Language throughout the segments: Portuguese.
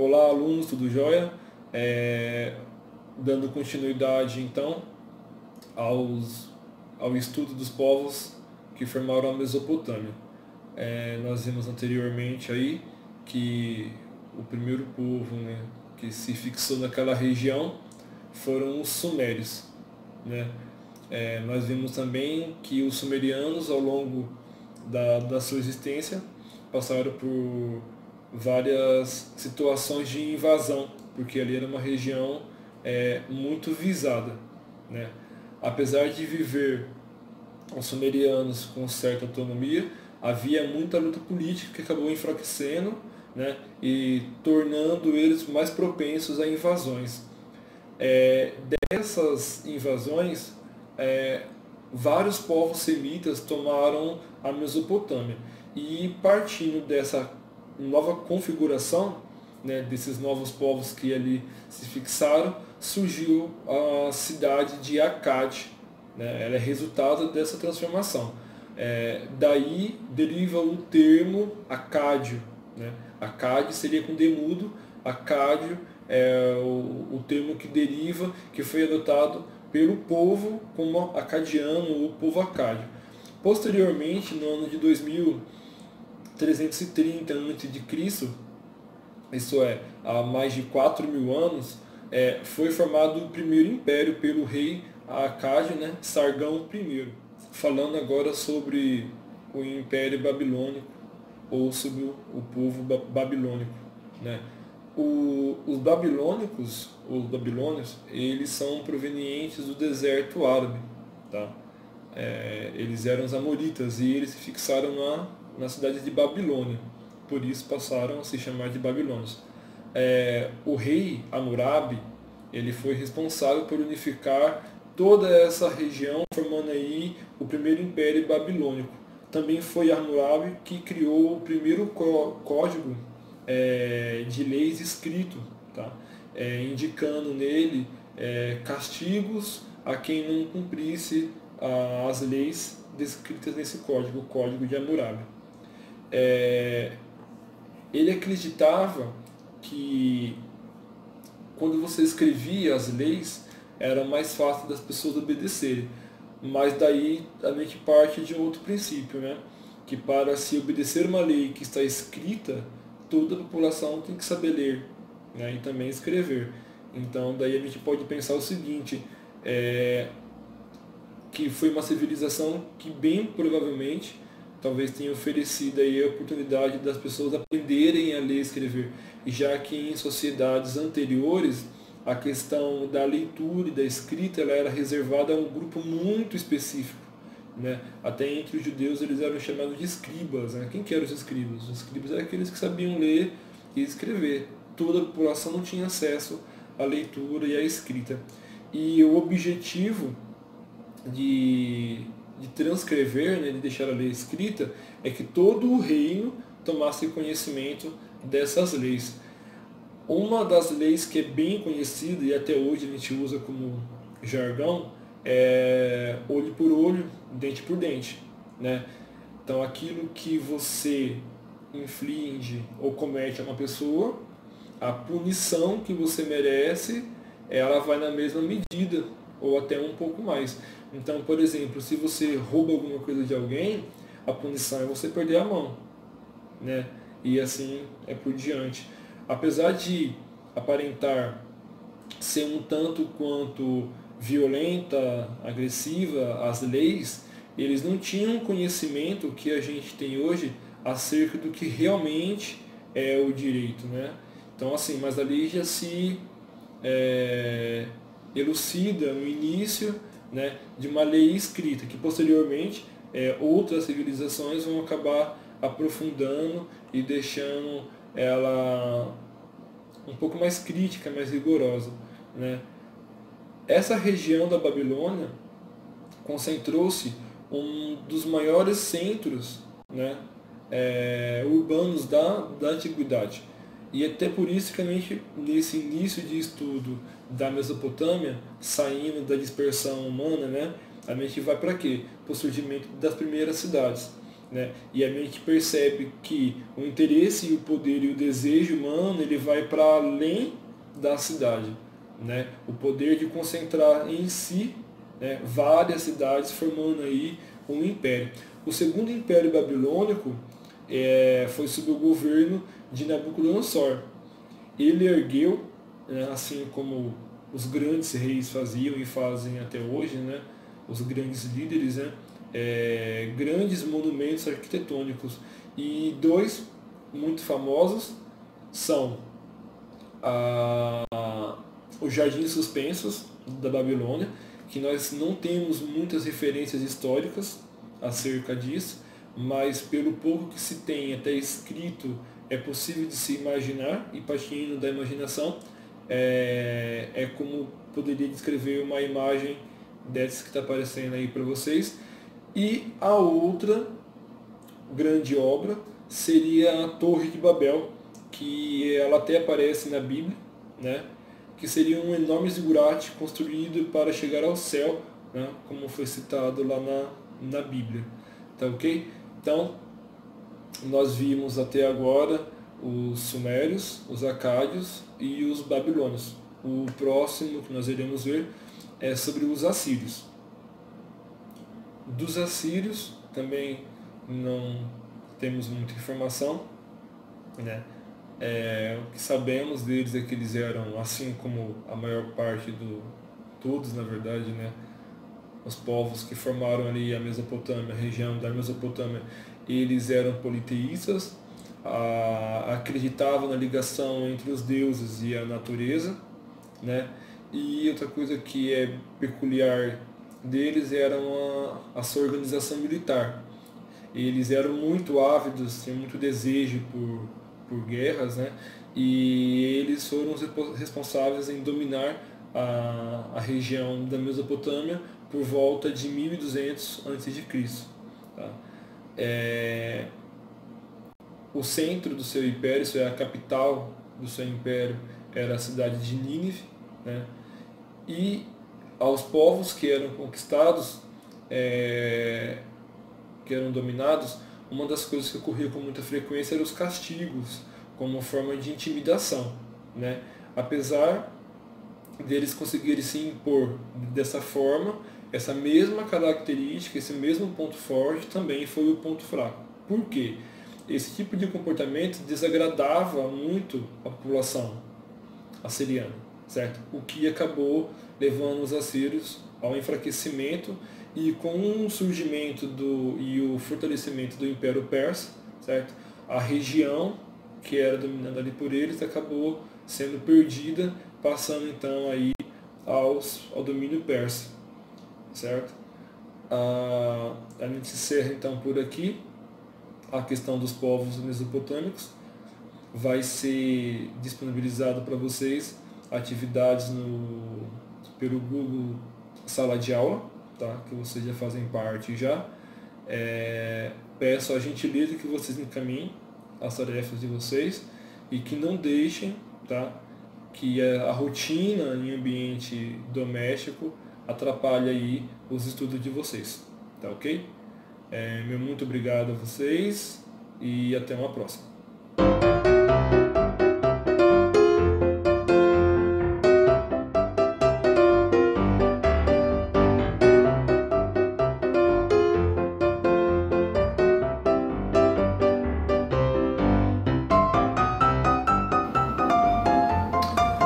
Olá, alunos, tudo jóia? Dando continuidade, então, ao estudo dos povos que formaram a Mesopotâmia. Nós vimos anteriormente aí que o primeiro povo, né, que se fixou naquela região foram os sumérios, né? Nós vimos também que os sumerianos, ao longo da sua existência, passaram por várias situações de invasão, porque ali era uma região muito visada, né? Apesar de viver os sumerianos com certa autonomia, havia muita luta política que acabou enfraquecendo, né, e tornando eles mais propensos a invasões. Dessas invasões, vários povos semitas tomaram a Mesopotâmia. E partindo dessa nova configuração, né, desses novos povos que ali se fixaram, surgiu a cidade de Akkad, né? Ela é resultado dessa transformação. Daí deriva o termo Acádio, né? Akkad seria com D mudo, Acádio é o termo que deriva, que foi adotado pelo povo como acadiano ou povo acádio. Posteriormente, no ano de 2330 a.C., isso é, há mais de 4.000 anos, foi formado o primeiro império pelo rei acádio, né, Sargão I. Falando agora sobre o Império Babilônico, ou sobre o povo babilônico, né? Os babilônios, eles são provenientes do deserto árabe, tá? Eles eram os amoritas e eles se fixaram na cidade de Babilônia, por isso passaram a se chamar de babilônios. O rei Hammurabi, ele foi responsável por unificar toda essa região, formando aí o primeiro império babilônico. Também foi Hammurabi que criou o primeiro código de leis escrito, tá? Indicando nele castigos a quem não cumprisse as leis descritas nesse código, o Código de Hammurabi. Ele acreditava que quando você escrevia as leis, era mais fácil das pessoas obedecerem. Mas daí a gente parte de um outro princípio, né? Que para se obedecer uma lei que está escrita, toda a população tem que saber ler, né? E também escrever. Então daí a gente pode pensar o seguinte, que foi uma civilização que bem provavelmente talvez tenha oferecido aí a oportunidade das pessoas aprenderem a ler e escrever, já que em sociedades anteriores a questão da leitura e da escrita ela era reservada a um grupo muito específico, né? Até entre os judeus eles eram chamados de escribas, né? Quem que eram os escribas? Os escribas eram aqueles que sabiam ler e escrever. Toda a população não tinha acesso à leitura e à escrita. E o objetivo de transcrever, né, de deixar a lei escrita, é que todo o reino tomasse conhecimento dessas leis. Uma das leis que é bem conhecida e até hoje a gente usa como jargão é olho por olho, dente por dente, né? Então aquilo que você inflige ou comete a uma pessoa, a punição que você merece, ela vai na mesma medida ou até um pouco mais. Então, por exemplo, se você rouba alguma coisa de alguém, a punição é você perder a mão, né? E assim é por diante. Apesar de aparentar ser um tanto quanto violenta, agressiva as leis, eles não tinham conhecimento que a gente tem hoje acerca do que realmente é o direito, né? Então assim, mas ali já se elucida o início, né, de uma lei escrita, que posteriormente outras civilizações vão acabar aprofundando e deixando ela um pouco mais crítica, mais rigorosa, né? Essa região da Babilônia concentrou-se um dos maiores centros, né, urbanos da antiguidade. E até por isso que a gente, nesse início de estudo da Mesopotâmia, saindo da dispersão humana, né, a gente vai para quê? Para o surgimento das primeiras cidades. né? E a mente percebe que o interesse e o poder e o desejo humano ele vai para além da cidade, né? O poder de concentrar em si, né, várias cidades, formando aí um império. O segundo império babilônico foi sob o governo de Nabucodonosor. Ele ergueu, né, assim como os grandes reis faziam e fazem até hoje, né, os grandes líderes, né, grandes monumentos arquitetônicos. E dois muito famosos são os Jardins Suspensos da Babilônia, que nós não temos muitas referências históricas acerca disso, mas pelo pouco que se tem até escrito é possível de se imaginar, e partindo da imaginação como poderia descrever uma imagem dessa que está aparecendo aí para vocês. E a outra grande obra seria a Torre de Babel, que ela até aparece na Bíblia, né? Que seria um enorme zigurate construído para chegar ao céu, né? Como foi citado lá na Bíblia. Tá ok? Então, nós vimos até agora os sumérios, os acádios e os babilônios. O próximo que nós iremos ver é sobre os assírios. Dos assírios também não temos muita informação, né? O que sabemos deles é que eles eram, assim como a maior parte todos, na verdade, né? Os povos que formaram ali a Mesopotâmia, a região da Mesopotâmia, eles eram politeístas, acreditavam na ligação entre os deuses e a natureza, né? E outra coisa que é peculiar deles era a sua organização militar. Eles eram muito ávidos, tinham muito desejo por guerras, né? E eles foram os responsáveis em dominar a região da Mesopotâmia por volta de 1200 a.C. Tá? O centro do seu império, isso é a capital do seu império, era a cidade de Nínive, né? E aos povos que eram conquistados, que eram dominados, uma das coisas que ocorria com muita frequência eram os castigos, como forma de intimidação, né? Apesar deles conseguirem se impor dessa forma, essa mesma característica, esse mesmo ponto forte também foi o ponto fraco. Por quê? Esse tipo de comportamento desagradava muito a população assiriana, certo? O que acabou levando os assírios ao enfraquecimento, e com o surgimento e o fortalecimento do Império Persa, certo? A região que era dominada ali por eles acabou sendo perdida, passando então aí ao domínio persa, certo? A gente encerra então por aqui a questão dos povos mesopotâmicos. Vai ser disponibilizado para vocês atividades pelo Google Sala de Aula, tá? Que vocês já fazem parte já. Peço a gentileza que vocês encaminhem as tarefas de vocês e que não deixem, tá? Que a rotina em ambiente doméstico atrapalhe aí os estudos de vocês, tá ok? Meu muito obrigado a vocês e até uma próxima.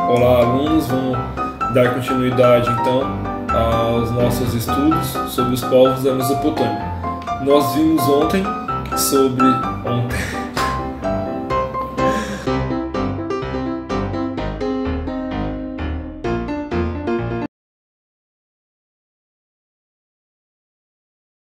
Olá, alunos, vamos dar continuidade então aos nossos estudos sobre os povos da Mesopotâmia. Nós vimos ontem